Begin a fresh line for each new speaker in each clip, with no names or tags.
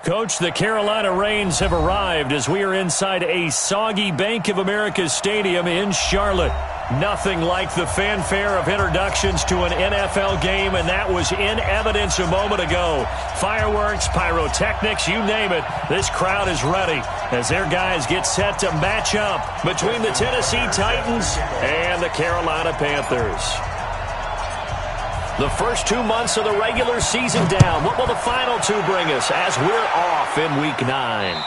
Coach, the Carolina Rains have arrived as we are inside a soggy Bank of America Stadium in Charlotte. Nothing like the fanfare of introductions to an NFL game, and that was in evidence a moment ago. Fireworks, pyrotechnics, you name it. This crowd is ready as their guys get set to match up between the Tennessee Titans and the Carolina Panthers. The first 2 months of the regular season down. What will the final two bring us as we're off in Week 9?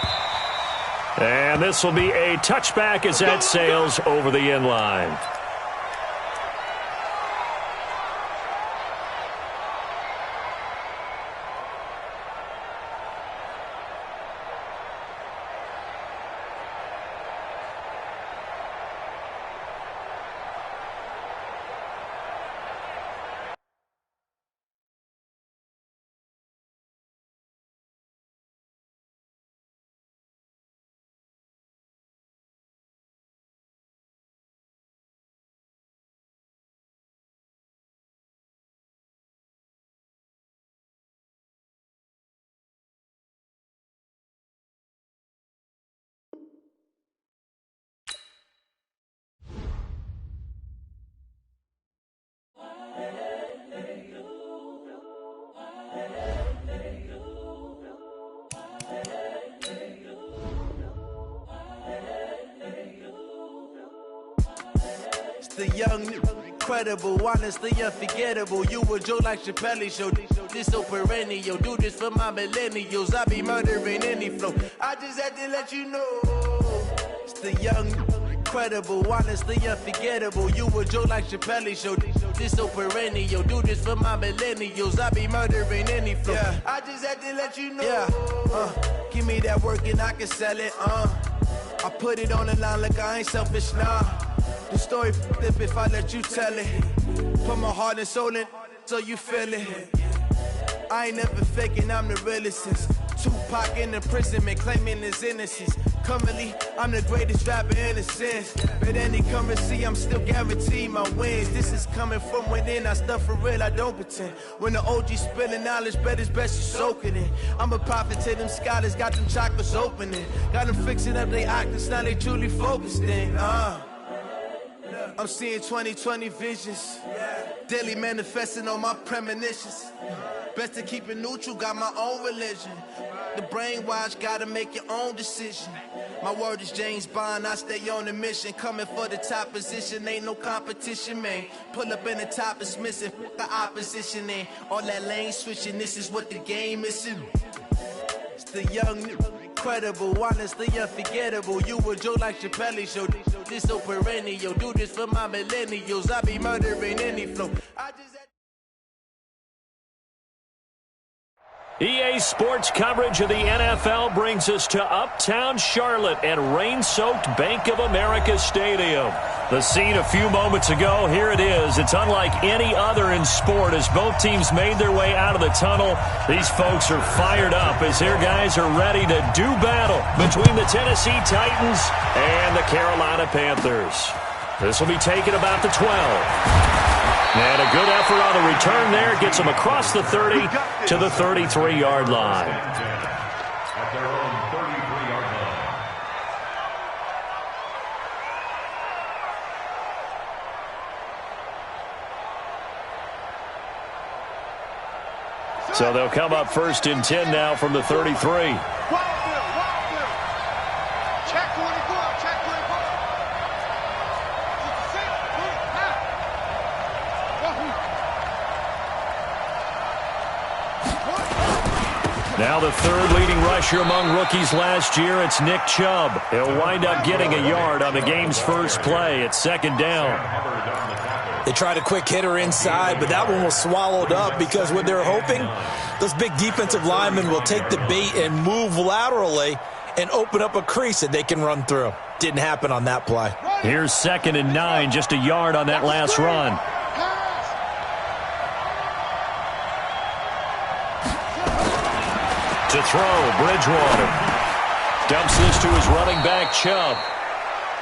And this will be a touchback as that sails over the end line.
The young, incredible, honestly unforgettable. You a Joe like Chappelle show. This so perennial. Do this for my millennials. I be murdering any flow. I just had to let you know. It's the young, incredible, honestly unforgettable. You a Joe like Chappelle show. This so perennial. Do this for my millennials. I be murdering any flow. Yeah. I just had to let you know. Yeah. Give me that work and I can sell it. I put it on the line like I ain't selfish, nah. The story flip if I let you tell it. Put my heart and soul in so you feel it. I ain't never faking, I'm the realest since Tupac in imprisonment, claiming his innocence. Currently, I'm the greatest rapper in a sense. But any currency, I'm still guaranteed my wins. This is coming from within, I stuff for real, I don't pretend. When the OG spilling knowledge, bet it's best you soak it in. I'm a prophet to them scholars, got them chakras opening. Got them fixing up they octaves, now they truly focused in. I'm seeing 2020 visions. Daily manifesting on my premonitions. Best to keep it neutral, got my own religion. The brainwash, gotta make your own decision. My word is James Bond, I stay on a mission. Coming for the top position, ain't no competition, man. Pull up in the top is missing, the opposition in. All that lane switching, this is what the game is. It's the young, incredible, honestly unforgettable. You a Joe like Chappelle show. This so perennial. Do this for my millennials. I be murdering any flow.
EA Sports coverage of the NFL brings us to uptown Charlotte and rain-soaked Bank of America Stadium. The scene a few moments ago, here it is. It's unlike any other in sport as both teams made their way out of the tunnel. These folks are fired up as their guys are ready to do battle between the Tennessee Titans and the Carolina Panthers. This will be taken about the 12. And a good effort on the return there. Gets them across the 30 to the 33-yard line.
At their own 33-yard line.
So they'll come up first and 10 now from the 33. Now the third leading rusher among rookies last year, it's Nick Chubb. He'll wind up getting a yard on the game's first play. It's second down.
They tried a quick hitter inside, but that one was swallowed up because what they're hoping, those big defensive linemen will take the bait and move laterally and open up a crease that they can run through. Didn't happen on that play.
Here's 2nd and 9, just a yard on that last run. To throw, Bridgewater. Dumps this to his running back, Chubb.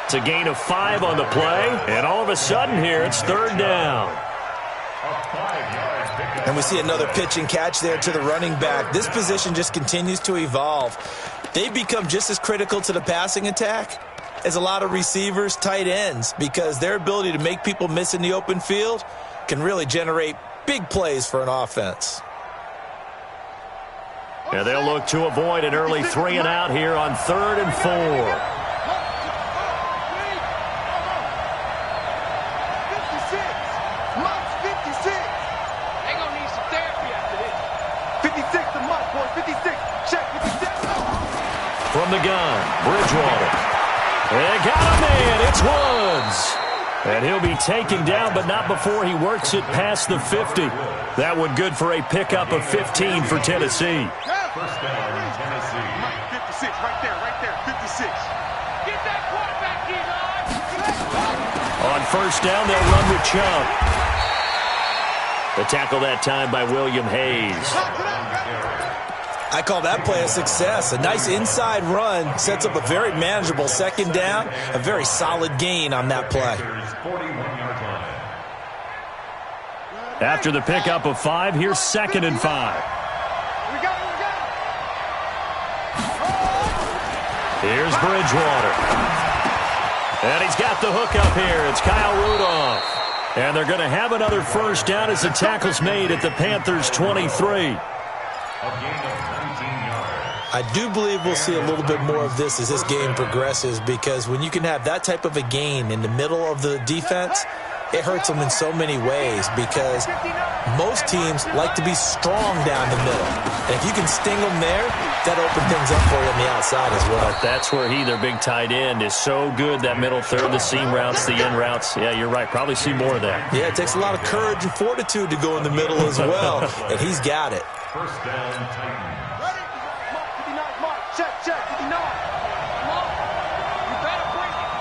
It's a gain of 5 on the play, and all of a sudden here, it's third down.
A 5-yard
And we see another pitch and catch there to the running back. This position just continues to evolve. They become just as critical to the passing attack as a lot of receivers, tight ends, because their ability to make people miss in the open field can really generate big plays for an offense.
And they'll look to avoid an early 3 and out here on 3rd and 4. From the gun, Bridgewater. They got him in. It's Woods. And he'll be taken down, but not before he works it past the 50. That one good for a pickup of 15 for Tennessee.
First down, Tennessee.
56, right there, 56. Get that quarterback,
On first down, they'll run with Chubb. The tackle that time by William Hayes.
I call that play a success. A nice inside run sets up a very manageable second down, a very solid gain on that play.
41-yard line.
After the pickup of 5, here's 2nd and 5. Here's Bridgewater. And he's got the hook up here. It's Kyle Rudolph. And they're going to have another first down as the tackle's made at the Panthers' 23.
I do believe we'll see a little bit more of this as this game progresses, because when you can have that type of a gain in the middle of the defense, it hurts them in so many ways, because most teams like to be strong down the middle. And if you can sting them there, that opens things up for you on the outside as well.
But that's where their big tight end, is so good, that middle third, the seam routes, the in routes. Yeah, you're right. Probably see more of that.
Yeah, it takes a lot of courage and fortitude to go in the middle as well, and he's got it.
First down, Titans.
Check, 59. Come on. You better bring it.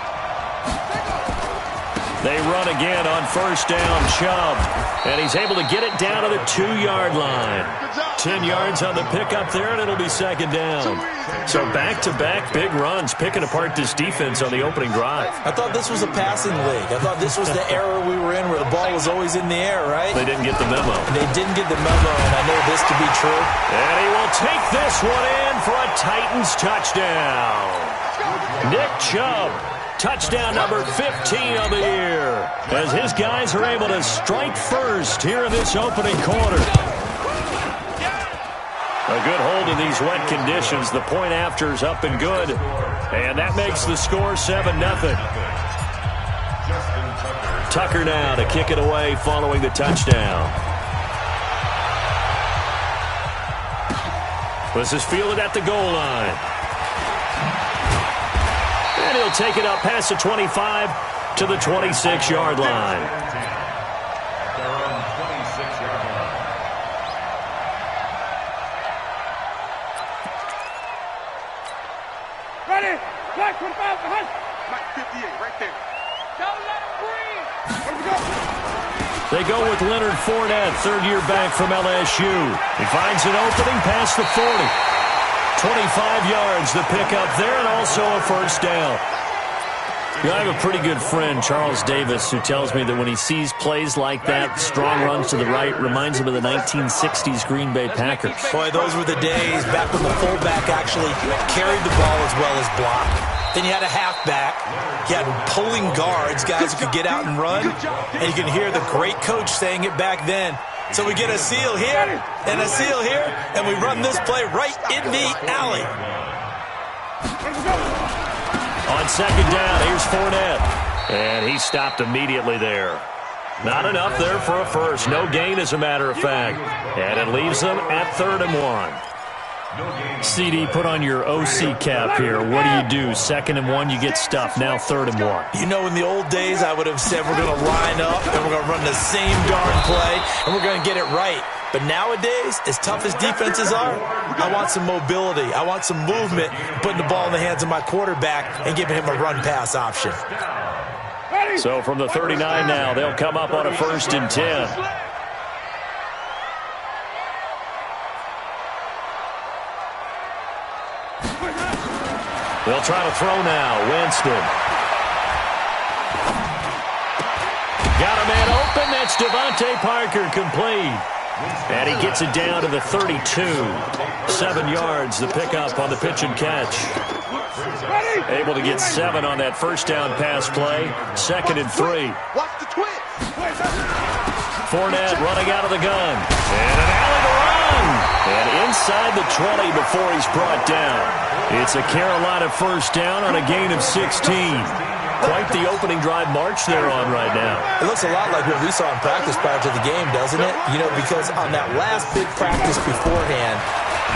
They run again on first down, Chubb. And he's able to get it down to the 2-yard line. 10 yards on the pickup there, and it'll be second down. So back-to-back big runs, picking apart this defense on the opening drive.
I thought this was a passing league. I thought this was the era we were in where the ball was always in the air, right?
They didn't get the memo.
They didn't get the memo, and I know this to be true.
And he will take this one in for a Titans touchdown. Nick Chubb, touchdown number 15 of the year, as his guys are able to strike first here in this opening quarter. A good hold in these wet conditions. The point after's up and good. And that makes the score 7-0. Tucker now to kick it away following the touchdown. This is fielded at the goal line. And he'll take it up past the 25 to the 26-yard line.
Ready? Black 25 behind. Black 58 right there. Don't let him breathe. Where we go?
They go with Leonard Fournette, third-year back from LSU. He finds an opening past the 40. 25 yards, the pickup there, and also a first down. You know, I have a pretty good friend, Charles Davis, who tells me that when he sees plays like that, strong runs to the right, reminds him of the 1960s Green Bay Packers.
Boy, those were the days back when the fullback actually carried the ball as well as blocked. Then you had a halfback. You had pulling guards, guys who could get out and run. And you can hear the great coach saying it back then. So we get a seal here and a seal here, and we run this play right in the alley.
On second down, here's Fournette. And he stopped immediately there. Not enough there for a first. No gain, as a matter of fact. And it leaves them at 3rd and 1. CD, put on your OC cap here. What do? 2nd and 1, you get stuffed. Now 3rd and 1.
You know, in the old days, I would have said we're going to line up and we're going to run the same darn play and we're going to get it right. But nowadays, as tough as defenses are, I want some mobility. I want some movement, putting the ball in the hands of my quarterback and giving him a run-pass option.
So from the 39 now, they'll come up on a 1st and 10. They'll try to throw now. Winston. Got a man open. That's Devontae Parker, complete. And he gets it down to the 32. 7 yards, the pickup on the pitch and catch. Able to get 7 on that first down pass play. 2nd and 3. Fournette running out of the gun. And an alley to run. And inside the 20 before he's brought down. It's a Carolina first down on a gain of 16. Quite the opening drive march they're on right now.
It looks a lot like what we saw in practice prior to the game, doesn't it? You know, because on that last big practice beforehand,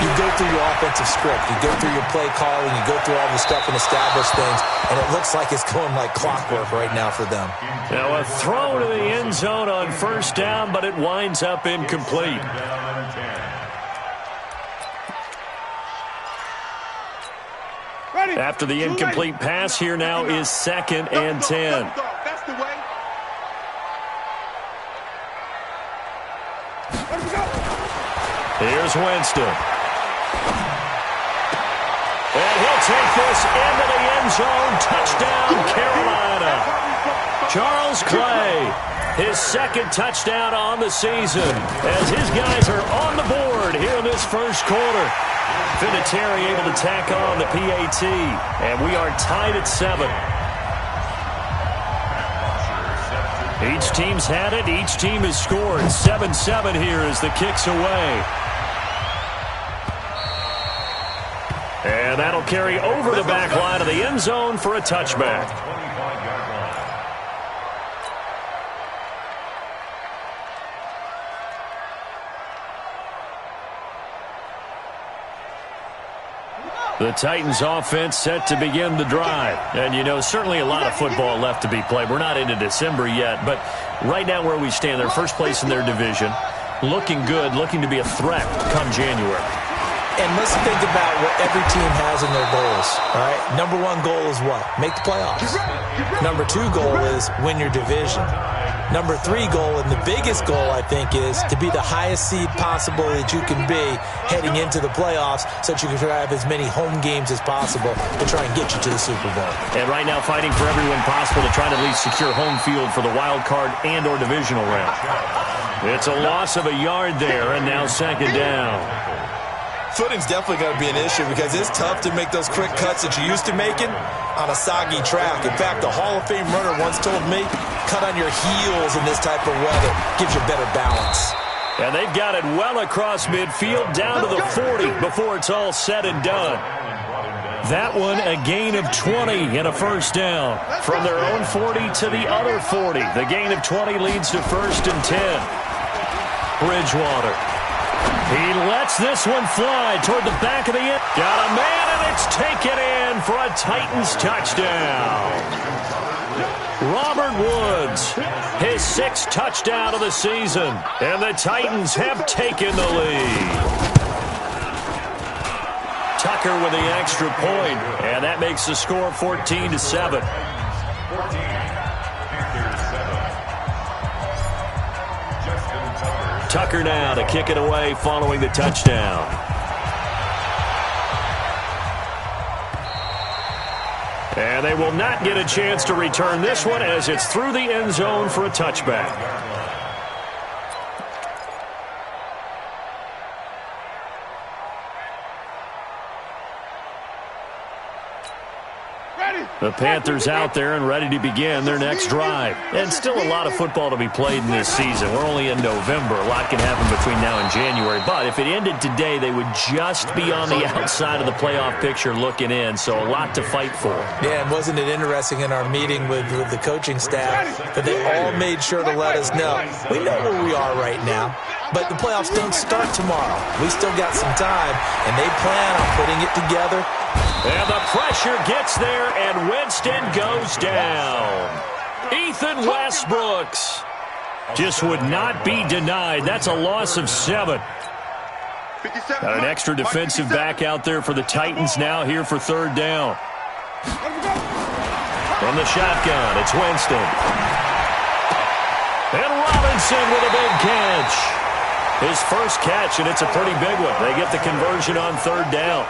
you go through your offensive script, you go through your play calling, you go through all the stuff and establish things, and it looks like it's going like clockwork right now for them.
Now a throw to the end zone on first down, but it winds up incomplete. After the incomplete pass, here now is 2nd and 10.
That's the way.
Here's Winston. And he'll take this into the end zone. Touchdown, Carolina. Charles Clay, his 2nd touchdown on the season as his guys are on the board here in this first quarter. Vinatieri able to tack on the PAT, and we are tied at 7. Each team's had it. Each team has scored. 7-7 here as the kick's away. And that'll carry over the back line of the end zone for a touchback. The Titans offense set to begin the drive. And, you know, certainly a lot of football left to be played. We're not into December yet, but right now where we stand, they're first place in their division. Looking good, looking to be a threat come January.
And let's think about what every team has in their goals, all right? Number 1 goal is what? Make the playoffs. Number 2 goal is win your division. Number 3 goal, and the biggest goal, I think, is to be the highest seed possible that you can be heading into the playoffs so that you can have as many home games as possible to try and get you to the Super Bowl.
And right now fighting for every win possible to try to at least secure home field for the wild card and or divisional round. It's a loss of a yard there, and now 2nd down.
Footing's definitely going to be an issue because it's tough to make those quick cuts that you're used to making on a soggy track. In fact, the Hall of Fame runner once told me, cut on your heels in this type of weather. Gives you better balance.
And they've got it well across midfield down to the 40 before it's all said and done. That one a gain of 20 and a first down. From their own 40 to the other 40. The gain of 20 leads to 1st and 10. Bridgewater. He lets this one fly toward the back of the end. Got a man, and it's taken in for a Titans touchdown. Robert Woods, his 6th touchdown of the season, and the Titans have taken the lead. Tucker with the extra point, and that makes the score 14-7. Tucker now to kick it away following the touchdown. And they will not get a chance to return this one as it's through the end zone for a touchback. The Panthers out there and ready to begin their next drive. And still a lot of football to be played in this season. We're only in November. A lot can happen between now and January. But if it ended today, they would just be on the outside of the playoff picture looking in. So a lot to fight for.
Yeah, and wasn't it interesting in our meeting with the coaching staff that they all made sure to let us know. We know where we are right now, but the playoffs don't start tomorrow. We still got some time, and they plan on putting it together.
And the pressure gets there, and Winston goes down. Ethan Westbrooks just would not be denied. That's a loss of 7. Got an extra defensive back out there for the Titans now here for 3rd down. From the shotgun, it's Winston. And Robinson with a big catch. His first catch, and it's a pretty big one. They get the conversion on 3rd down.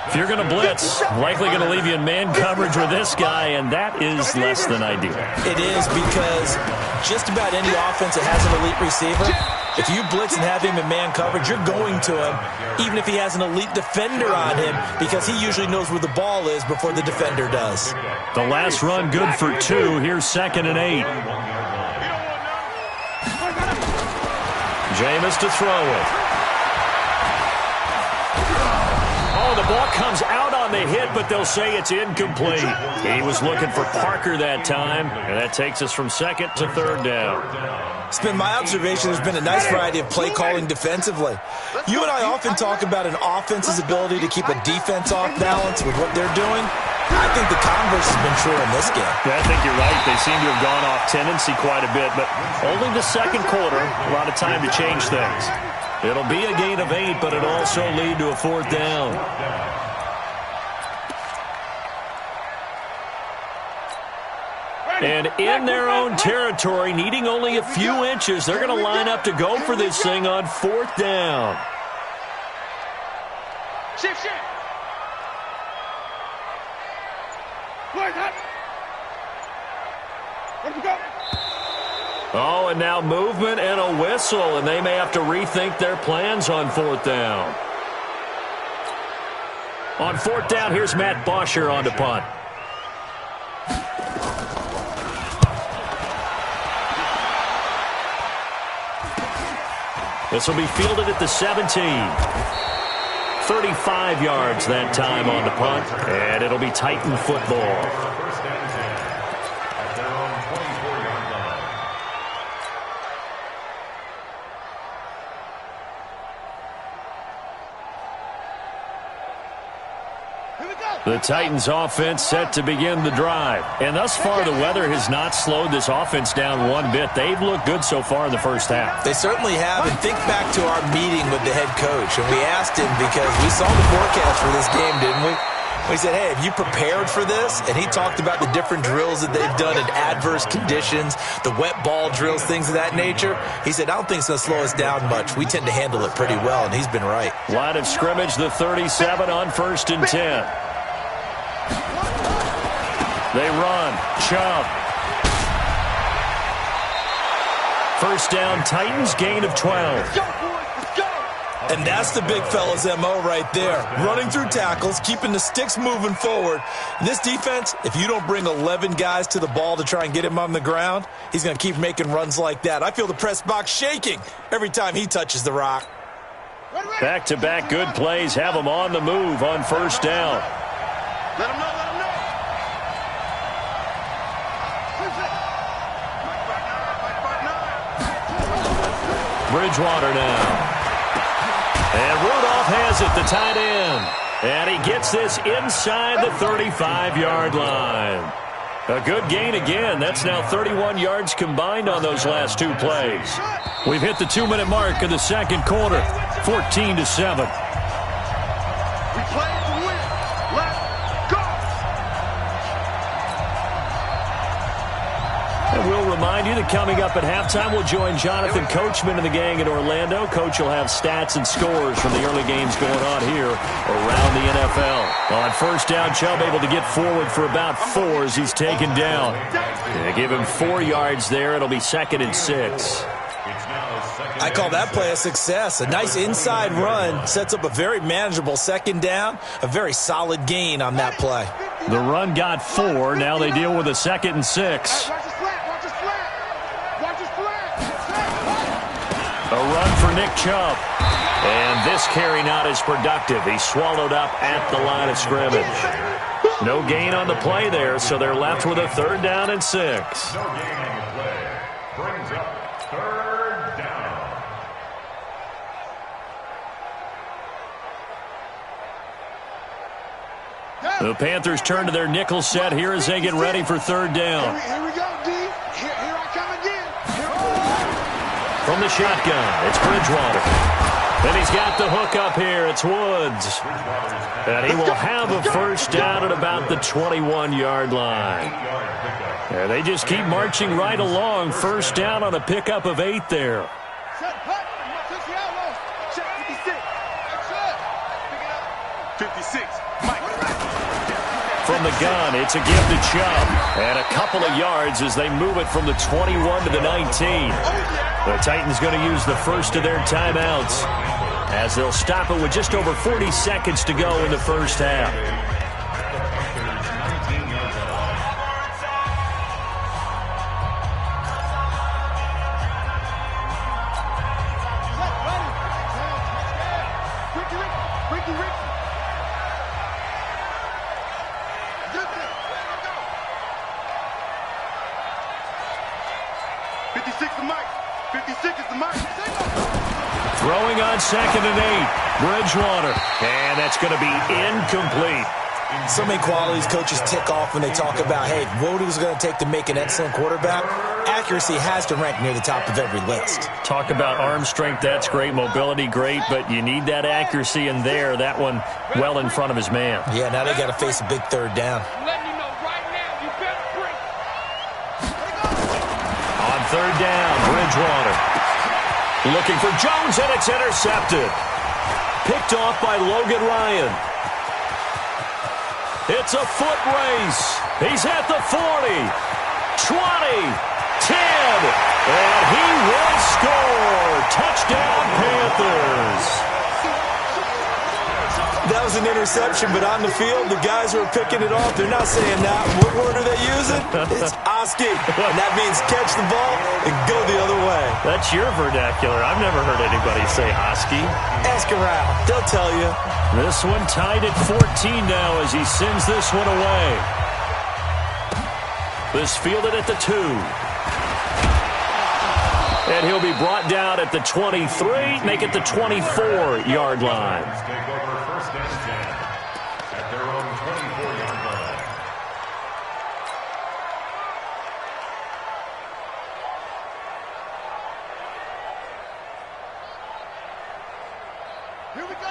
If you're going to blitz, likely going to leave you in man coverage with this guy, and that is less than ideal.
It is because just about any offense that has an elite receiver, if you blitz and have him in man coverage, you're going to him, even if he has an elite defender on him, because he usually knows where the ball is before the defender does.
The last run good for 2. Here's 2nd and 8. Jameis to throw it. Oh, the ball comes out on the hit, but they'll say it's incomplete. He was looking for Parker that time, and that takes us from 2nd to 3rd down.
It's been my observation there's been a nice variety of play calling defensively. You and I often talk about an offense's ability to keep a defense off balance with what they're doing. I think the converse has been true in this game.
Yeah, I think you're right. They seem to have gone off tendency quite a bit, but only the second quarter, a lot of time to change things. It'll be a gain of 8, but it'll also lead to a 4th down. And in their own territory, needing only a few inches, they're going to line up to go for this thing on 4th down.
Shift.
Oh, and now movement and a whistle, and they may have to rethink their plans on 4th down. On 4th down, here's Matt Bosher on to punt. This will be fielded at the 17. 35 yards that time on the punt, and it'll be Titan football. The Titans offense set to begin the drive. And thus far, the weather has not slowed this offense down one bit. They've looked good so far in the first half.
They certainly have. And think back to our meeting with the head coach. And we asked him, because we saw the forecast for this game, didn't we? We said, hey, have you prepared for this? And he talked about the different drills that they've done in adverse conditions, the wet ball drills, things of that nature. He said, I don't think it's going to slow us down much. We tend to handle it pretty well, and he's been right.
Line of scrimmage, the 37 on 1st and 10. They run. Chubb. First down, Titans, gain of 12.
And that's the big fella's MO right there. Running through tackles, keeping the sticks moving forward. This defense, if you don't bring 11 guys to the ball to try and get him on the ground, he's going to keep making runs like that. I feel the press box shaking every time he touches the rock.
Back-to-back good plays have him on the move on 1st down.
Let him know.
Bridgewater now. And Rudolph has it, the tight end. And he gets this inside the 35-yard line. A good gain again. That's now 31 yards combined on those last 2 plays. We've hit the 2-minute mark of the second quarter, 14-7.
We play to win. Let's go.
And we'll remind you that coming up at halftime, we'll join Jonathan Coachman and the gang in Orlando. Coach will have stats and scores from the early games going on here around the NFL. On 1st down, Chubb able to get forward for about 4 as he's taken down. They give him 4 yards there. It'll be 2nd and 6.
I call that play a success. A nice inside run sets up a very manageable 2nd down. A very solid gain on that play.
The run got 4. Now they deal with a 2nd and 6. A run for Nick Chubb. And this carry not as productive. He's swallowed up at the line of scrimmage. No gain on the play there, so they're left with a 3rd down and 6.
No gain on the play. Brings up 3rd down.
The Panthers turn to their nickel set here as they get ready for 3rd down.
Here we go, D. Here I come again.
From the shotgun, it's Bridgewater. Then he's got the hook up here. It's Woods. And he will have a 1st down at about the 21-yard line. Yeah, they just keep marching right along. 1st down on a pickup of 8 there.
56.
From from the gun. It's a give to Chubb. And a couple of yards as they move it from the 21 to the 19. The Titans going to use the first of their timeouts as they'll stop it with just over 40 seconds to go in the first half. Throwing on 2nd and 8. Bridgewater. And that's going to be incomplete.
So many qualities coaches tick off when they talk about, hey, what is it going to take to make an excellent quarterback? Accuracy has to rank near the top of every list.
Talk about arm strength, that's great. Mobility, great. But you need that accuracy in there. That one well in front of his man.
Yeah, now they got to face a big third down.
On 3rd down, Bridgewater. Looking for Jones, and it's intercepted. Picked off by Logan Ryan. It's a foot race. He's at the 40, 20, 10, and he will score. Touchdown, Panthers.
That was an interception, but on the field, the guys who are picking it off, they're not saying that. What word are they using? It's Oski. And that means catch the ball and go the other way.
That's your vernacular. I've never heard anybody say Oski.
Ask around. They'll tell you.
This one tied at 14 now as he sends this one away. This fielded at the 2. And he'll be brought down at the 23, make it the 24-yard line.
Take over 1st and 10 at their own 24-yard line.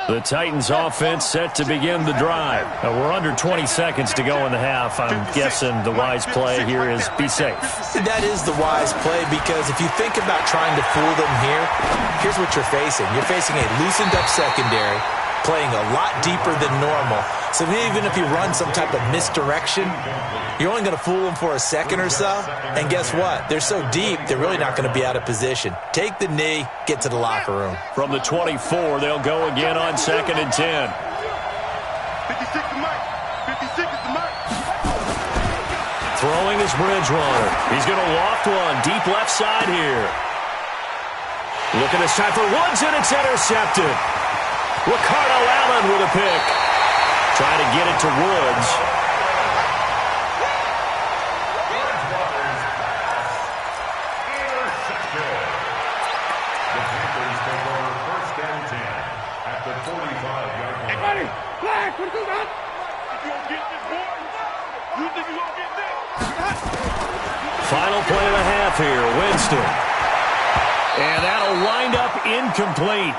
The Titans offense set to begin the drive. We're under 20 seconds to go in the half. I'm guessing the wise play here is be safe.
That is the wise play because if you think about trying to fool them here, here's what you're facing. You're facing a loosened up secondary, playing a lot deeper than normal. So even if you run some type of misdirection, you're only going to fool them for a second or so. And guess what? They're so deep, they're really not going to be out of position. Take the knee, get to the locker room.
From the 24, they'll go again on 2nd and 10.
56 to Mike. 56 is the mark.
Throwing is Bridgewater. He's going to loft one deep left side here. Looking this time for Woods, and it's intercepted. Ricardo Allen with a pick. Trying to get it to Woods.
Bridgewater's pass. Intercepted. The Panthers take over 1st and 10 at the 45-yard line.
Hey, buddy. Flag. What is that? You gonna get this, boy? You think you gonna get this?
Final play of the half here. Winston. And that'll wind up incomplete.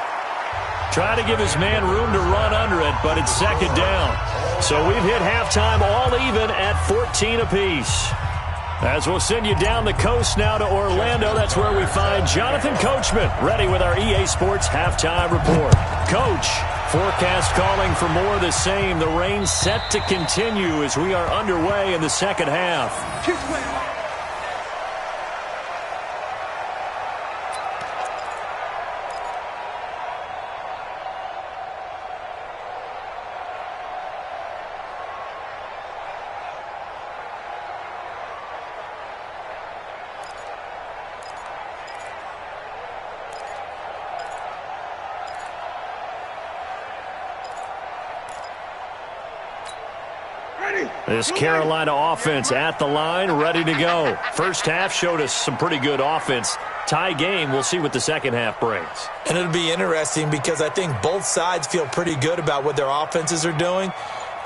Trying to give his man room to run under it, but it's 2nd down. So we've hit halftime all even at 14 apiece. As we'll send you down the coast now to Orlando, that's where we find Jonathan Coachman, ready with our EA Sports halftime report. Coach, forecast calling for more of the same. The rain set to continue as we are underway in the second half. This Carolina offense at the line, ready to go. First half showed us some pretty good offense. Tie game, we'll see what the second half brings.
And it'll be interesting because I think both sides feel pretty good about what their offenses are doing.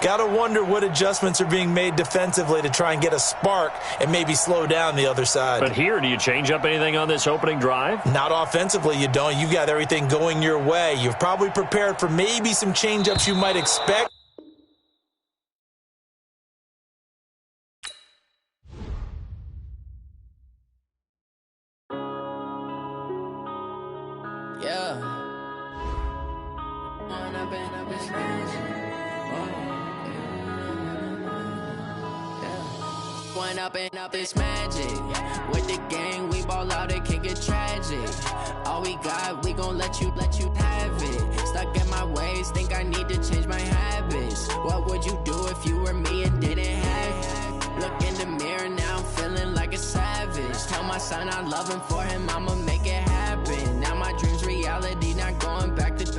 Got to wonder what adjustments are being made defensively to try and get a spark and maybe slow down the other side.
But here, do you change up anything on this opening drive?
Not offensively, you don't. You've got everything going your way. You've probably prepared for maybe some change-ups you might expect.
one up and up, it's magic. With the gang, we ball out, it can get tragic. All we got, we gon' let you have it. Stuck in my ways, think I need to change my habits. What would you do if you were me and didn't have it? Look in the mirror, now I'm feeling like a savage. Tell my son I love him, for him I'ma make it happen. Now my dream's reality, not going back to.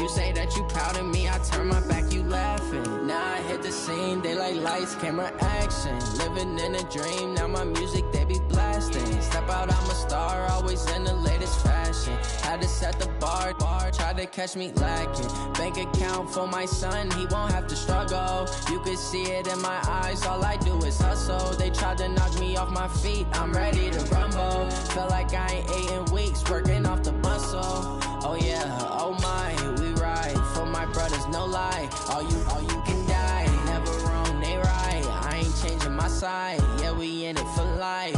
You say that you proud of me, I turn my back, you laughing. Now I hit the scene, daylight lights, camera action. Living in a dream, now my music, they be blasting. Step out, I'm a star, always in the latest fashion. Had to set the bar, try to catch me lacking. Bank account for my son, he won't have to struggle. You can see it in my eyes, all I do is hustle. They tried to knock me off my feet, I'm ready to rumble. Feel like I ain't ate in weeks, working off the muscle. Oh yeah, oh my, we ride for my brothers, no lie. All you can die, never wrong, they right. I ain't changing my side, yeah, we in it for life.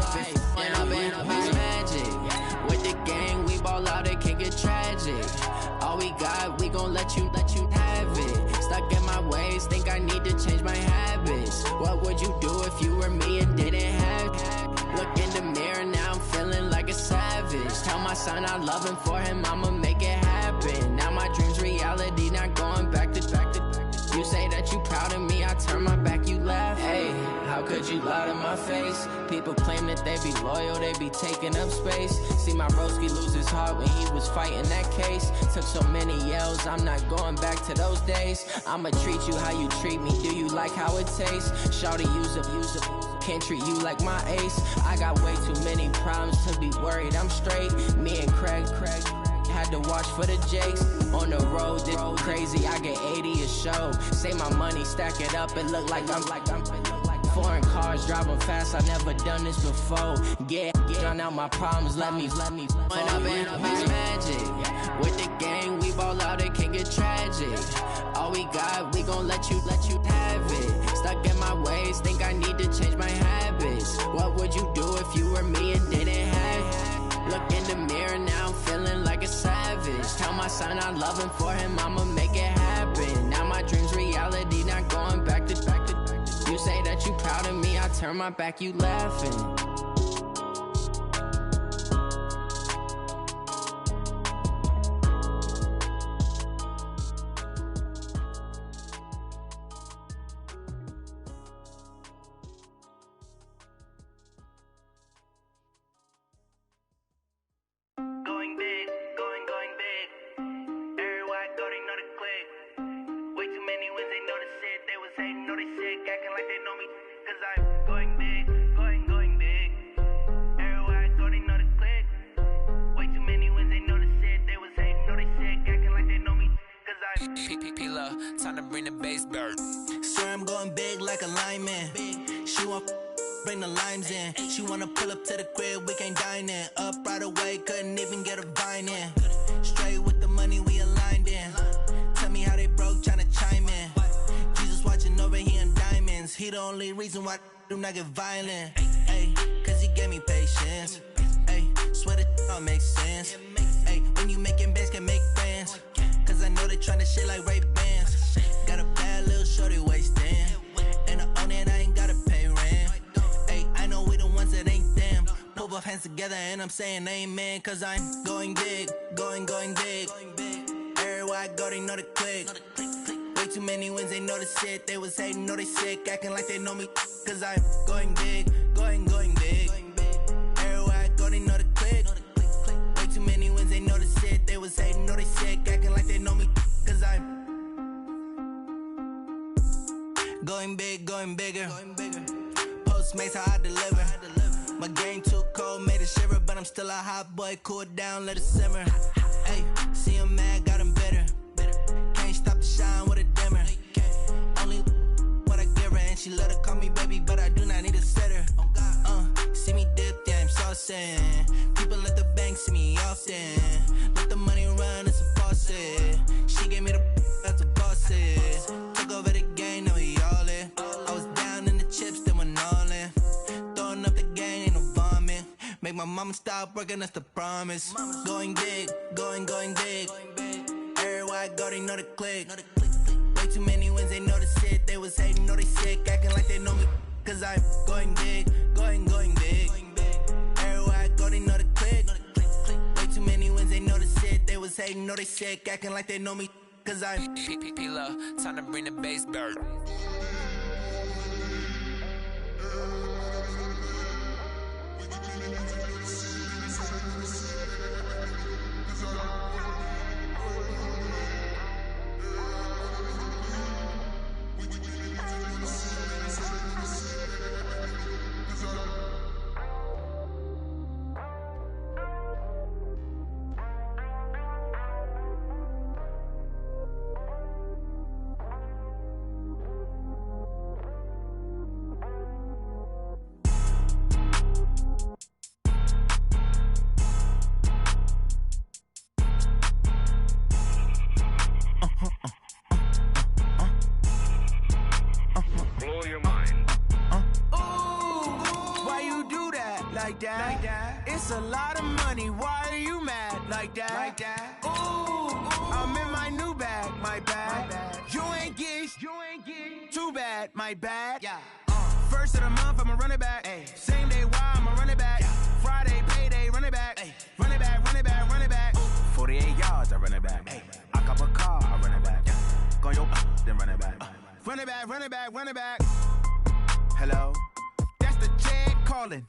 When up and up, it's magic. With the gang, we ball out, it can get tragic. All we got, we gon' let you have it. Stuck in my ways, think I need to change my habits. What would you do if you were me and didn't have it? Look in the mirror, now I'm feeling like a savage. Tell my son I love him, for him I'ma make it happen. Now my dream's reality, not going back to. You say that you proud of me, I turn my back, you laugh. Hey, how could you lie to my face? People claim that they be loyal, they be taking up space. See my broski lose his heart when he was fighting that case. Took so many yells, I'm not going back to those days. I'ma treat you how you treat me, do you like how it tastes? Shawty, use up, can't treat you like my ace. I got way too many problems to be worried, I'm straight. Me and Craig had to watch for the Jakes. On the road, this crazy, I get 80 a show. Say my money, stack it up, it look like I'm foreign cars, driving fast, I never done this before. Get drown out my problems, let me When up and up, it's magic. With the gang, we ball out, it can get tragic. All we got, we gon' let you have it. Stuck in my ways, think I need to change my habits. What would you do if you were me and didn't have it? Look in the mirror, now I'm feeling like a savage. Tell my son I love him, for him I'ma make it happen. Now my dream's reality, not going back to. You say that you proud of me, I turn my back, you laughing.
Time to bring the bass back.
Swear I'm going big like a lineman. She want bring the limes in. She wanna pull up to the crib, we can't dine in. Up right away, couldn't even get a vine in. Straight with the money, we aligned in. Tell me how they broke, tryna chime in. Jesus watching over here in diamonds. He the only reason why I do not get violent. Ay, cause he gave me patience. Ay, swear that all makes sense. Ay, when you making bands, can make friends. Cause I know they tryna shit like Ray-Bans. Got a bad little shorty wasting. And I own it, I ain't gotta pay rent. Ay, I know we the ones that ain't them. Put both hands together and I'm saying amen. Cause I'm going big, going big. Everywhere I go, they know the click. Way too many wins, they know the shit. They was hating, know they sick, acting like they know me. Cause I'm going big, going big. Everywhere I go, they know the click. Way too many wins, they know the shit. They was hating, know they sick, acting like they know me. Cause I'm going big, going bigger. Postmates how I deliver. My game too cold, made it shiver. But I'm still a hot boy, cool down, let it simmer. Hey, see him mad, got him bitter. Can't stop the shine with a dimmer. Only what I give her, and she let her call me baby, but I do not need a sitter. See me dip, yeah, I'm saucing. People at the bank see me often. Let the money run, it's a faucet. She gave me the that's a faucet. Took over the game, now we all in. I was down in the chips, then went all in. Throwing up the gang, ain't no vomit. Make my mama stop working, that's the promise. Going big, going big. Everywhere I go, they know the click. Way too many wins, they know the shit. They was hating, know they sick, acting like they know me. cause I'm going big, going big. Everywhere I go, they know the click. Way too many wins, they know the shit. They was hating, know they sick, acting like they know me, cause I'm
P-P-P-Love, time to bring the bass bird.
It's a lot of money, why are you mad like that? Ooh, I'm in my new bag, my bad. You ain't get too bad, my bad. First of the month, I'ma run it back. Same day, why I'ma run it back. Friday, payday, run it back. Run it back, run it back, run it back. 48 yards, I run it back. I cop a car, I run it back. Go your then run it back. Run it back, run it back, run it back. Hello? That's the jag calling.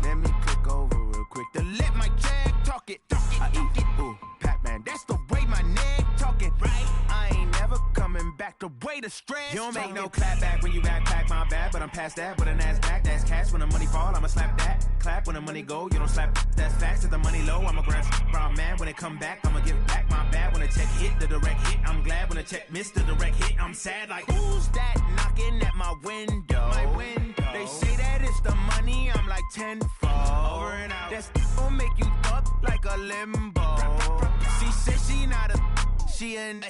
Let me click over real quick to let my jag talk it. I eat it, ooh, Pac-Man. That's the way my neck talking. Right? I ain't never coming back the way the stress. You don't make no clap back when you backpack, my bad. But I'm past that with an ass back. That's cash when the money fall, I'ma slap that. Clap when the money go, you don't slap. That's facts. If the money low, I'ma grab brown man. When it come back, I'ma give back my bad. When the check hit, the direct hit. I'm glad when the check missed the direct hit. I'm sad like, who's that knocking at my window? My window. They say that it's the money, I'm like tenfold. Over and out. That's gon' make you up like a limbo. She said she not a, she an.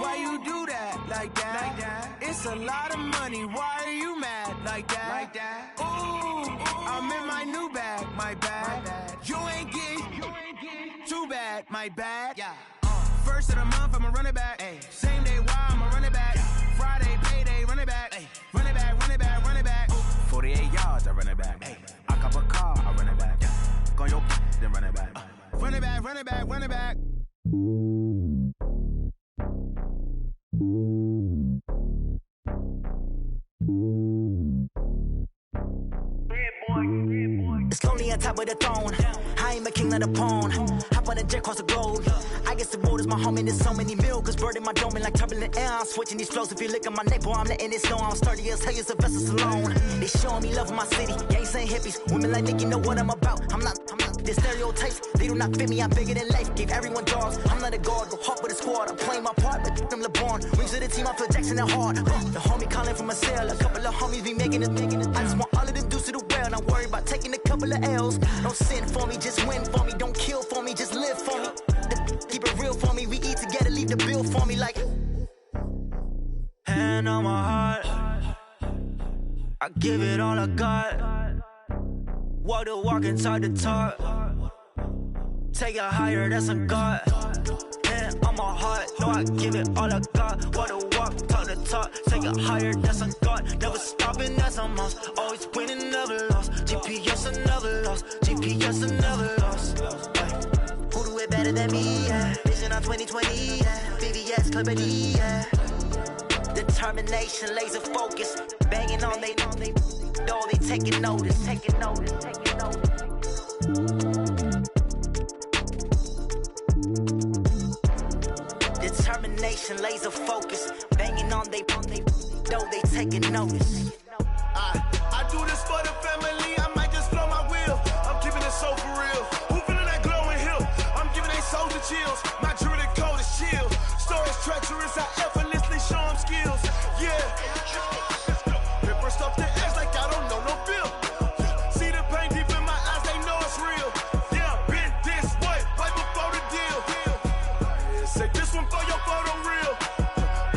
Why you do that like that? It's a lot of money, why are you mad like that? Ooh, I'm in my new bag, my bad. You ain't get too bad, my bad. First of the month, I'ma run it back. Same day, why I'ma run it back. Friday, payday, run it back. Run it back, run it back, run it back. 48 yards, I run it back. I cop a car, I run it back. Go your then run it back. Run it back, run it back, run it back.
It's lonely on top of the throne. I ain't a king of the pawn. Hop on a jet across the globe. I guess the world is my home and there's so many milkers birding my dome and like turbulent air. I'm switching these flows. If you look at my neck, boy, I'm letting it snow. I'm sturdy as hell, it's a vessel alone. They showing me love in my city. Gangs ain't hippies. Women like Nick, you know what I'm about. I'm not the stereotypes. They do not fit me. I'm bigger than life. Gave everyone dogs. I'm not a guard. Go hard with a squad. I'm playing my part, but I'm LeBron. Wings of the team, I feel Jackson and hard. The homie calling from a cell. A couple of homies be making it. I just want all of them dudes to the well. Not worry about taking a couple of L's. Don't sin for me, just win for me. Don't kill for me, just live for me. Keep it real for me. We eat together, leave the bill for me like. Hand on my heart, I give it all I got. Walk the walk and talk the talk. Take it higher, that's a God. Hand on my heart, no, I give it all I got. Walk the walk, talk the talk. Take it higher, that's a God. Never stopping, that's a must. Always winning, never lost. GPS, I never lost. GPS, I never lost. Who do it better than me? Yeah. Vision on 2020. Yeah. VVS, Clippity. Yeah. Determination, laser focus. Banging on they door, they taking notice. Determination, laser focus. Banging on they door, they taking notice.
I do this for the family, I might just blow my wheel. I'm keeping it so for real. Who feeling that glowing hill? I'm giving they souls the chills. My jewelry code is chill. Stories treacherous, I effortlessly show them skills. Yeah. Paper stuff the edge like I don't know no bill. See the pain deep in my eyes, they know it's real. Yeah, been this way, right before the deal. Say this one for your photo real.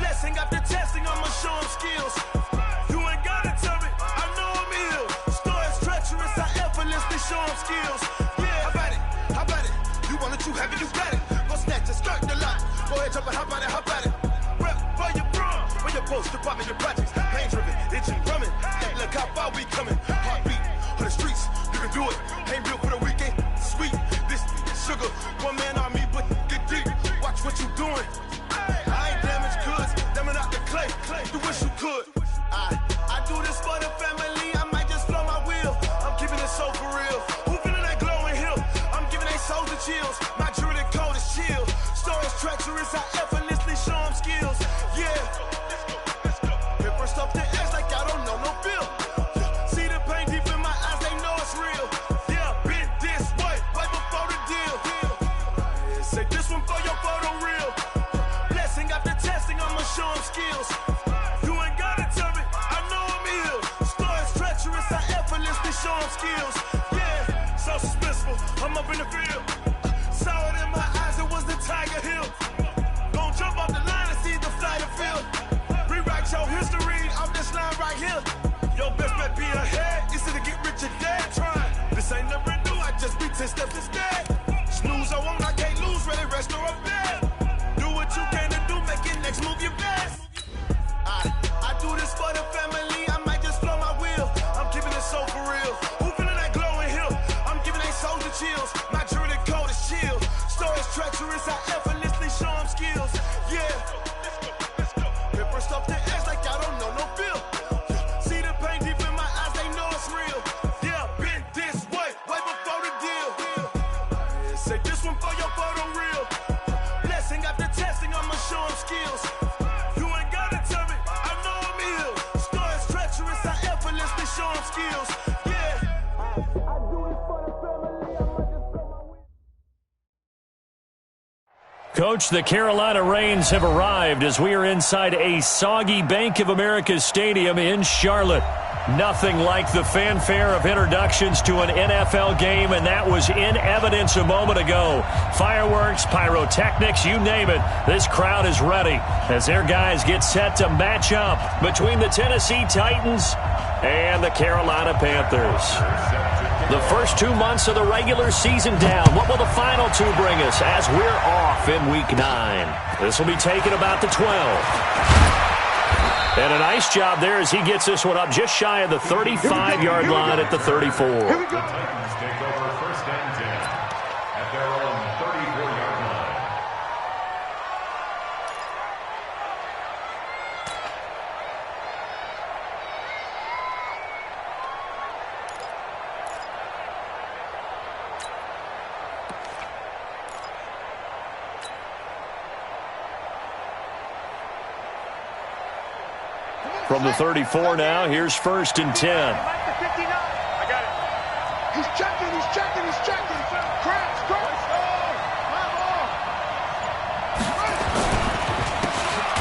Blessing after testing, I'ma show them skills. Show them skills. Yeah, how about it? You want it, you have it, you got it. Go snatch it, skirt the lot. Go ahead, jump and hop on it, hop at it. Rep for your bro, when you're supposed to pop in your projects. far we coming. Heartbeat on the streets, you can do it. Ain't built for the weekend. Sweet, this sugar. One man on me, but get deep. Watch what you doing. I ain't damaged goods, damn out the clay. You wish you could. I do this for the family. I might just blow my wheel. I'm keeping it so for real. Who feeling that glowing hill? I'm giving they souls the chills. My jewelry code is chill. Stories treacherous, I effortlessly show them skills. Yeah. Paper stuff to edge like I don't know no feel. See the pain deep in my eyes, they know it's real. Yeah, been this way, right before the deal. Say this one for your photo reel. Blessing after testing, I'ma show them skills. You ain't gotta tell me, I know I'm ill. Stories treacherous, I effortlessly show them skills. Yeah, so suspenseful, I'm up in the field. Saw it in my eyes, it was the Tiger Hill. Gon' jump off the line and see the flight of field. Rewrite your history off this line right here. Your best bet be ahead, it's to get rich or dead. Trying, this ain't never new, I just be 10 steps instead. Snooze or won't, I can't lose, ready, rest or a bed. Do what you can to do, make it next move your best. I do this for the family, I might just blow my wheel. I'm keeping it so for real. Who feeling that glowing hill? I'm giving they souls the chills. My jewelry code is chill. Stories treacherous, I effortlessly show them skills. Yeah. Paper stuff to edge like I don't know no feel. See the pain deep in my eyes, they know it's real. Yeah, been this way, way before the deal. Say this one for your photo reel. Blessing after testing, I'ma show them skills. You ain't gotta tell me, I know I'm ill. Stories treacherous, I effortlessly show them skills. Yeah. I do this for the family, I might just blow my wheel.
Coach, the Carolina Rains have arrived as we are inside a soggy Bank of America Stadium in Charlotte. Nothing like the fanfare of introductions to an NFL game, and that was in evidence a moment ago. Fireworks, pyrotechnics, you name it. This crowd is ready as their guys get set to match up between the Tennessee Titans and the Carolina Panthers. The first 2 months of the regular season down. What will the final two bring us as we're off in Week 9? This will be taken about the 12. And a nice job there as he gets this one up just shy of the 35-yard line at the 34.
The Titans take over first and 10 at their own 34-yard line.
From the 34 now, here's first and 10.
I got it. He's checking. Crash.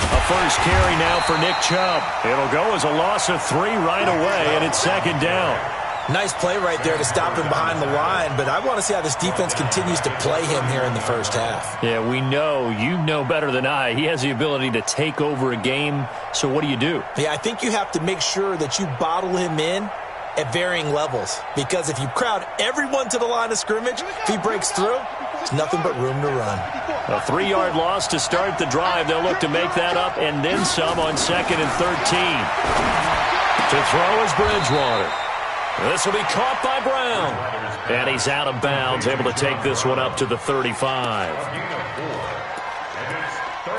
A first carry now for Nick Chubb. It'll go as a loss of 3 right away, and it's second down.
Nice play right there to stop him behind the line, but I want to see how this defense continues to play him here in the first half.
Yeah, we know, you know better than I, he has the ability to take over a game, so what do you do?
Yeah, I think you have to make sure that you bottle him in at varying levels, because if you crowd everyone to the line of scrimmage, if he breaks through, there's nothing but room to run.
A 3-yard loss to start the drive. They'll look to make that up and then some on 2nd and 13. To throw is Bridgewater. This will be caught by Brown. And he's out of bounds, able to take this one up to the 35.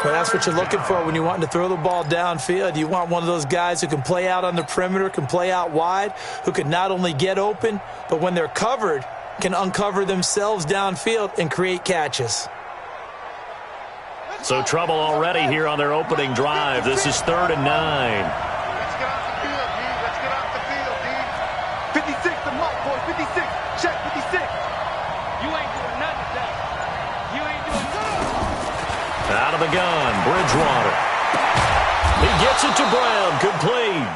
Well, that's what you're looking for when you're wanting to throw the ball downfield. You want one of those guys who can play out on the perimeter, can play out wide, who can not only get open, but when they're covered, can uncover themselves downfield and create catches.
So trouble already here on their opening drive. This is 3rd and 9.
Let's get off the field, D. Let's get off the field, D. 56, the mark, boy. 56. Check 56. You ain't doing nothing, Dad. You ain't doing nothing.
Out of the gun, Bridgewater. He gets it to Brown, complete.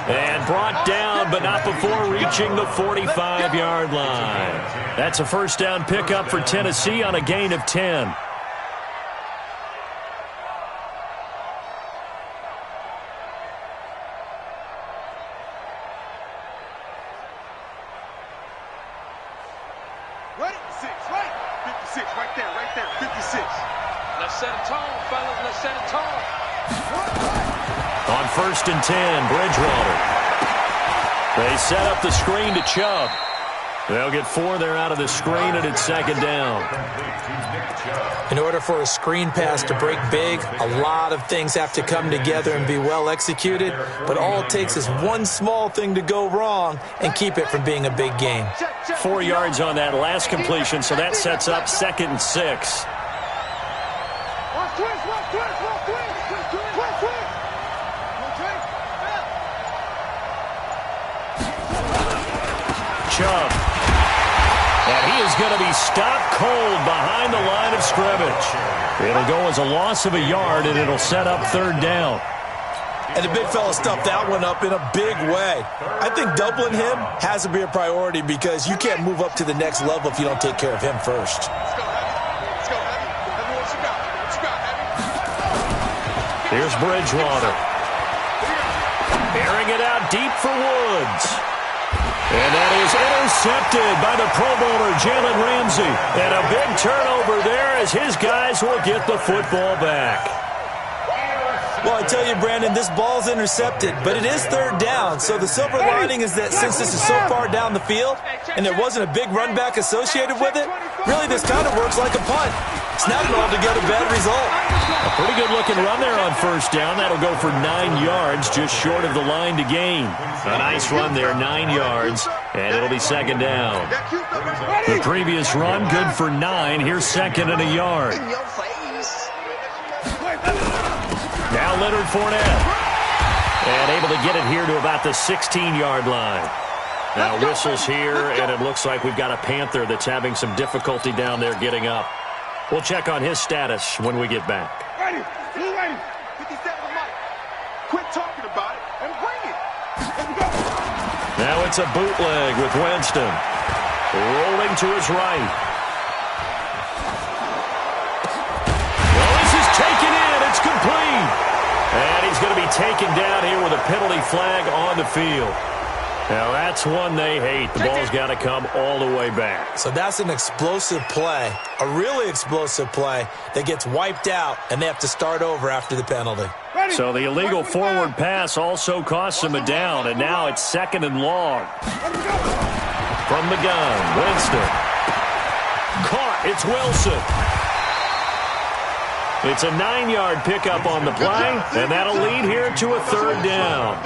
And brought down, but not before reaching the 45-yard line. That's a first down pickup for Tennessee on a gain of 10.
Right? 6, right? 56, right there, 56. Let's set a tone, fellas. Let's set a tone.
On 1st and 10, Bridgewater. They set up the screen to Chubb. They'll get 4 there out of the screen, and it's second down.
In order for a screen pass to break big, a lot of things have to come together and be well executed, but all it takes is one small thing to go wrong and keep it from being a big game.
4 yards on that last completion, so that sets up 2nd and 6. Chubb. And he is going to be stopped cold behind the line of scrimmage. It'll go as a loss of a yard, and it'll set up 3rd down.
And the big fella stuffed that one up in a big way. I think doubling him has to be a priority because you can't move up to the next level if you don't take care of him first.
Here's Bridgewater. Airing it out deep for Woods. And that is intercepted by the Pro Bowler, Jalen Ramsey. And a big turnover there as his guys will get the football back.
Well, I tell you, Brandon, this ball's intercepted, but it is 3rd down. So the silver lining is that since this is so far down the field and there wasn't a big run back associated with it, really this kind of works like a punt. It's not an altogether bad result.
A pretty good-looking run there on 1st down. That'll go for 9 yards, just short of the line to gain. A nice run there, 9 yards, and it'll be 2nd down. The previous run, good for 9. Here's 2nd and a yard. Now Leonard Fournette. And able to get it here to about the 16-yard line. Now whistles here, and it looks like we've got a Panther that's having some difficulty down there getting up. We'll check on his status when we get back.
Ready. You ready. 57 Mike. Quit talking about it and bring it. Let's go.
Now it's a bootleg with Winston. Rolling to his right. Well, this is taken in. It's complete. And he's going to be taken down here with a penalty flag on the field. Now, that's one they hate. The ball's got to come all the way back.
So that's an explosive play, a really explosive play that gets wiped out, and they have to start over after the penalty.
So the illegal forward pass also costs them a down, and now it's 2nd and long. From the gun, Winston. Caught. It's Wilson. It's a 9-yard pickup on the play, and that'll lead here to a 3rd down.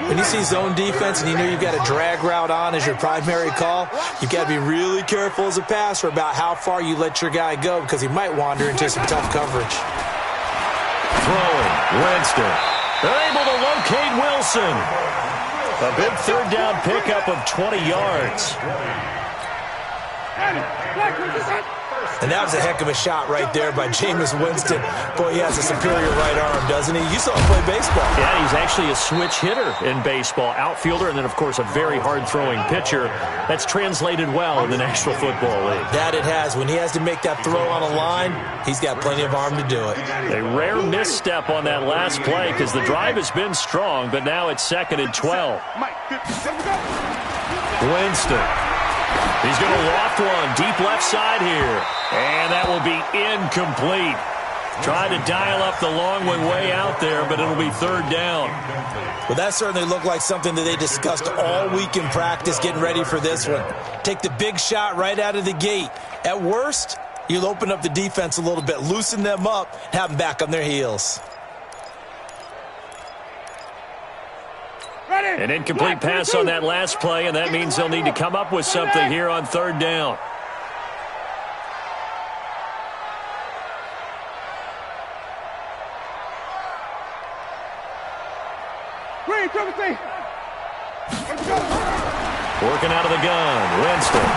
When you see zone defense and you know you've got a drag route on as your primary call, you've got to be really careful as a passer about how far you let your guy go because he might wander into some tough coverage.
Throwing, Winston. They're able to locate Wilson. A big 3rd down pickup of 20 yards.
And that was a heck of a shot right there by Jameis Winston. Boy, he has a superior right arm, doesn't he? You saw him play baseball.
Yeah, he's actually a switch hitter in baseball. Outfielder, and then, of course, a very hard-throwing pitcher. That's translated well in the National Football League.
That it has. When he has to make that throw on a line, he's got plenty of arm to do it.
A rare misstep on that last play because the drive has been strong, but now it's 2nd and 12. Winston. He's going to loft one deep left side here. And that will be incomplete. Trying to dial up the long one way out there, but it'll be 3rd down.
Well, that certainly looked like something that they discussed all week in practice getting ready for this one. Take the big shot right out of the gate. At worst, you'll open up the defense a little bit, loosen them up, and have them back on their heels.
An incomplete pass on that last play, and that means they'll need to come up with something here on 3rd down. Working out of the gun, Winston.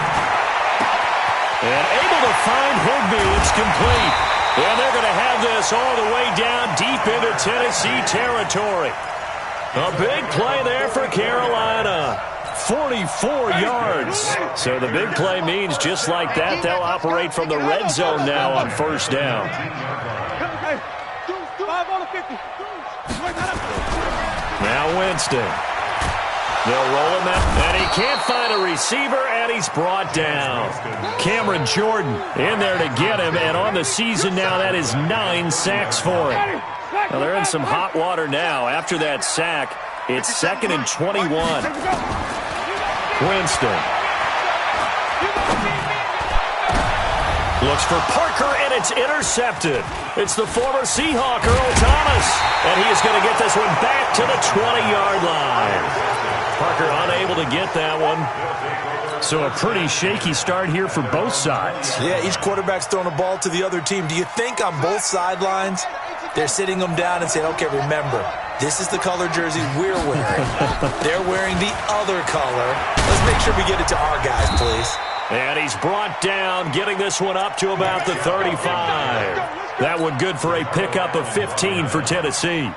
And able to find Higbee. It's complete. And they're going to have this all the way down deep into Tennessee territory. A big play there for Carolina. 44 yards. So the big play means just like that, they'll operate from the red zone now on 1st down. Now Winston. They'll roll him out, and he can't find a receiver, and he's brought down. Cameron Jordan in there to get him, and on the season now, that is 9 sacks for him. Well, they're in some hot water now. After that sack, It's 2nd and 21. Winston. Looks for Parker, and it's intercepted. It's the former Seahawk, Earl Thomas. And he is going to get this one back to the 20-yard line. Parker unable to get that one. So a pretty shaky start here for both sides.
Yeah, each quarterback's throwing a ball to the other team. Do you think on both sidelines they're sitting them down and saying, okay, remember, this is the color jersey we're wearing. They're wearing the other color. Let's make sure we get it to our guys, please.
And he's brought down, getting this one up to about the 35. That one good for a pickup of 15 for Tennessee.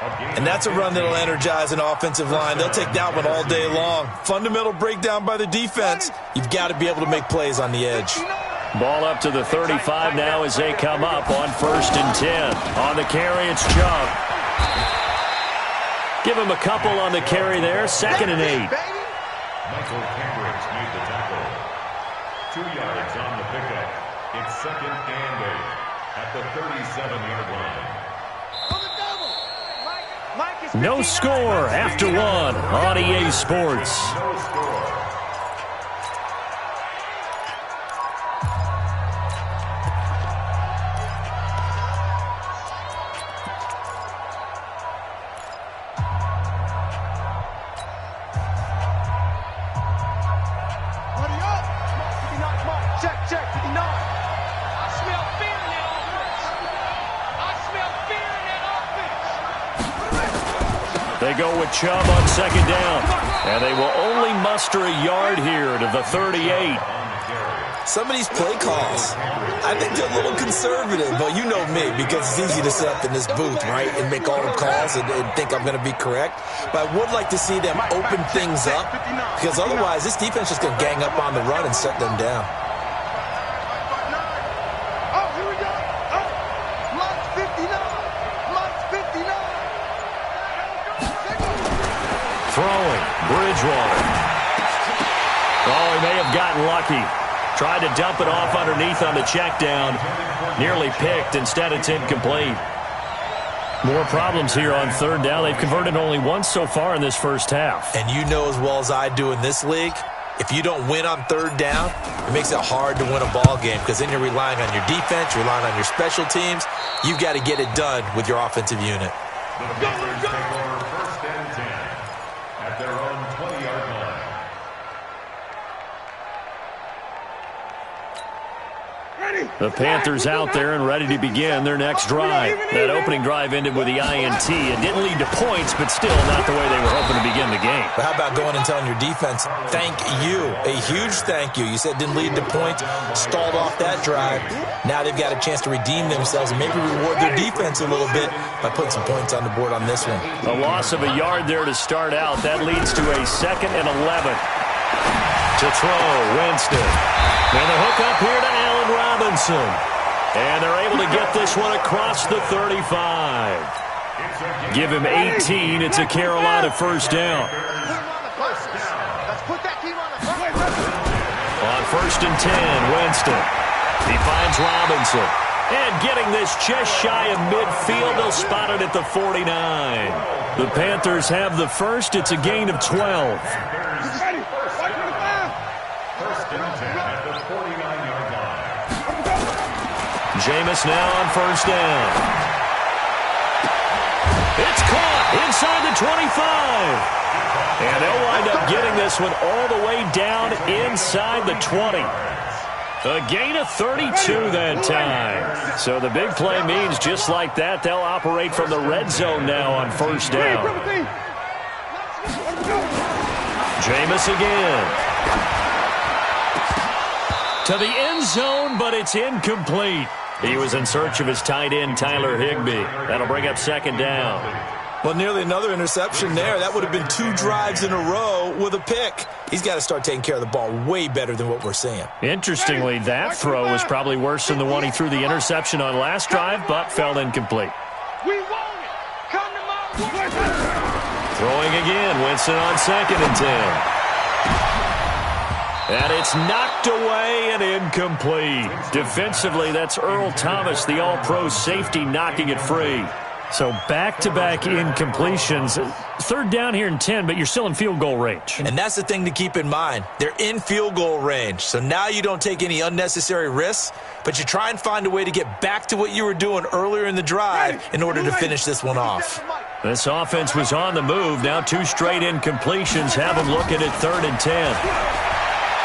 And that's a run that'll energize an offensive line. They'll take that one all day long. Fundamental breakdown by the defense. You've got to be able to make plays on the edge.
Ball up to the 35 now as they come up on 1st and 10. On the carry, it's Chubb. Give him a couple on the carry there. 2nd and 8.
Michael Kendricks made the tackle. 2 yards on the pickup. It's 2nd and 8 at the 37-yard line.
No score after 1 on EA Sports.
No score.
They go with Chubb on 2nd down. And they will only muster a yard here to the 38.
Some of these play calls, I think they're a little conservative, but you know me, because it's easy to sit up in this booth, right, and make all the calls and think I'm going to be correct. But I would like to see them open things up, because otherwise this defense is going to gang up on the run and shut them down.
Throwing, Bridgewater. Oh, he may have gotten lucky. Tried to dump it off underneath on the check down. Nearly picked. Instead, it's incomplete. More problems here on 3rd down. They've converted only once so far in this first half.
And you know as well as I do in this league, if you don't win on 3rd down, it makes it hard to win a ball game, because then you're relying on your defense, you're relying on your special teams. You've got to get it done with your offensive unit.
The Panthers take over 1st and 10 at their own 20-yard line.
The Panthers out there and ready to begin their next drive. That opening drive ended with the INT. It didn't lead to points, but still not the way they were hoping to begin the game.
But how about going and telling your defense, thank you, a huge thank you. You said didn't lead to points, stalled off that drive. Now they've got a chance to redeem themselves and maybe reward their defense a little bit by putting some points on the board on this one.
A loss of a yard there to start out. That leads to a 2nd and 11. To throw, Winston. And the hook up here to Allen Robinson. And they're able to get this one across the 35. Give him 18. It's a Carolina 1st down. On 1st and 10, Winston. He finds Robinson. And getting this just shy of midfield, they'll spot it at the 49. The Panthers have the first. It's a gain of 12. Jameis now on 1st down. It's caught inside the 25. And they'll wind up getting this one all the way down inside the 20. A gain of 32 that time. So the big play means just like that, they'll operate from the red zone now on 1st down. Jameis again. To the end zone, but it's incomplete. He was in search of his tight end, Tyler Higbee. That'll bring up 2nd down.
Well, nearly another interception there. That would have been 2 drives in a row with a pick. He's got to start taking care of the ball way better than what we're seeing.
Interestingly, that throw was probably worse than the one he threw the interception on last drive, but fell incomplete.
We want it. Come to my way.
Throwing again, Winston on 2nd and 10. And it's knocked away and incomplete. Defensively, that's Earl Thomas, the all-pro safety, knocking it free. So back-to-back incompletions. Third down here in 10, but you're still in field goal range.
And that's the thing to keep in mind. They're in field goal range. So now you don't take any unnecessary risks, but you try and find a way to get back to what you were doing earlier in the drive in order to finish this one off.
This offense was on the move. Now 2 straight incompletions have them looking at 3rd and 10.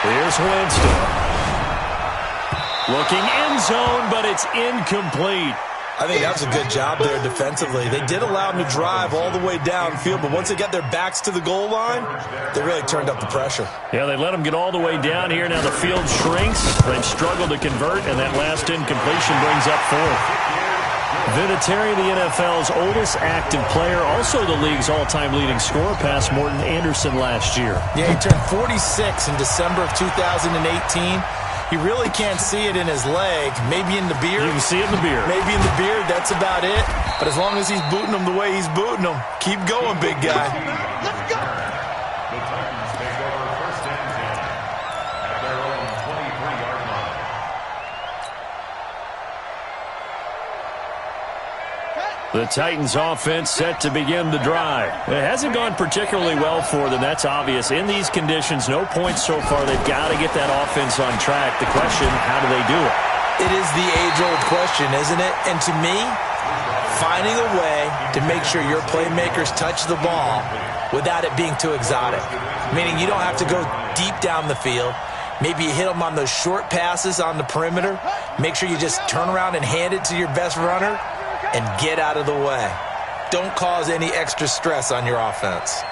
Here's Winston. Looking end zone, but it's incomplete.
I think that was a good job there defensively. They did allow them to drive all the way downfield, but once they got their backs to the goal line, they really turned up the pressure.
Yeah, they let them get all the way down here. Now the field shrinks. They've struggled to convert, and that last incompletion brings up 4th. Vinatieri, the NFL's oldest active player, also the league's all-time leading scorer, past Morton Anderson last year.
Yeah, he turned 46 in December of 2018. He really can't see it in his leg. Maybe in the beard.
You can see it in the beard.
Maybe in the beard. That's about it. But as long as he's booting them the way he's booting them, keep going, big guy.
Let's go.
The Titans take over 1st and 10 at their own 23-yard line.
The Titans offense set to begin the drive. It hasn't gone particularly well for them. That's obvious. In these conditions, no points so far. They've got to get that offense on track. The question, how do they do it?
It is the age-old question, isn't it? And to me, finding a way to make sure your playmakers touch the ball without it being too exotic. Meaning you don't have to go deep down the field. Maybe you hit them on those short passes on the perimeter. Make sure you just turn around and hand it to your best runner and get out of the way. Don't cause any extra stress on your offense.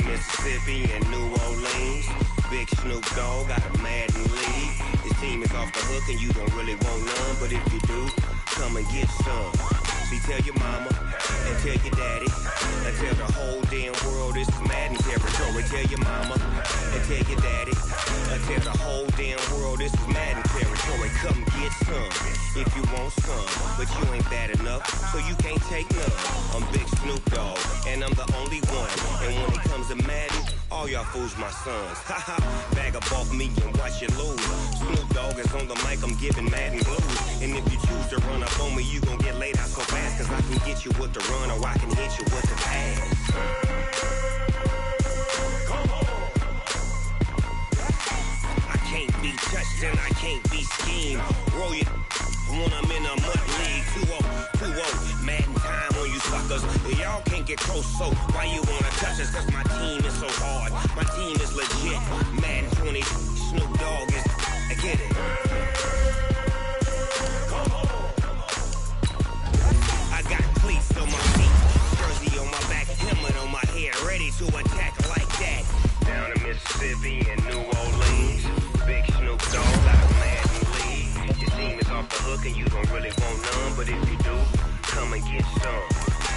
Mississippi and New Orleans. Big Snoop Dogg got a Madden league. His team is off the hook and you don't really want none, but if you do, come and get some. See, tell your mama and tell your daddy and tell the whole damn world this is Madden territory. Tell your mama and tell your daddy and tell the whole damn world this is Madden territory. Come get some if you want some, but you ain't bad enough, so you can't take none. I'm Big Snoop Dogg and I'm the only one, and when it comes to Madden, all y'all fools my sons. Haha, bag up off me and watch you lose. Snoop Dogg is on the mic, I'm giving Madden blues. And if you choose to run up on me, you gon' get laid out so fast, cause I can get you with the run or I can hit you with the pass. Come on. I can't be touched and I can't be schemed. Roll it when I'm in a mud league. 2-0, Madden time on you suckers. Y'all can't get close, so why you wanna touch us? Cause my team is so hard, my team is legit. Madden 20, Snoop Dogg is, I get it. Come on. I got cleats on my feet, jersey on my back, helmet on my head, ready to attack like that. Down in Mississippi and New Orleans, Big Snoop Dogg got a Madden league. Your team is off the hook and you don't really want none, but if you do, come and get some.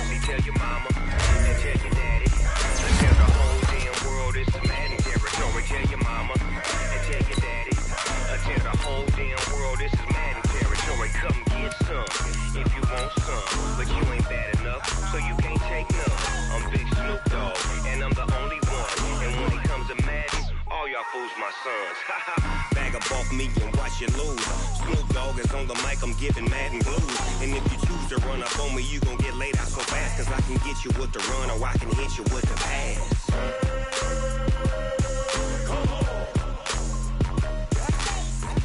See, tell your mama and tell your daddy and tell the whole damn world it's the Madden territory. Tell your mama and tell your daddy and tell the whole damn world this is Madden territory. Come get some if you want some, but you ain't bad enough, so you can't take none. I'm Big Snoop Dogg and I'm the only one, and when it comes to Madden, all y'all fools my sons. Bag up off me and watch you lose. Snoop Dogg is on the mic, I'm giving Madden blues. And if you choose to run up on me, you gon' get laid out so fast, cause I can get you with the run or I can hit you with the pass. Come on.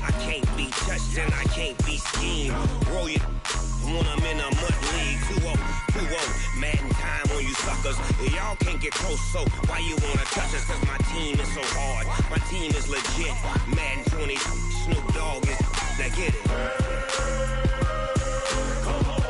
I can't be touched and I can't be schemed. Roll it when I'm in a mud league. 2-0, Madden time on you suckers. Y'all can't get close, so why you wanna touch us? Cause my team is so hard, my team is legit. Madden 20, Snoop Dogg is, now get it. Come on.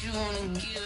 you wanna give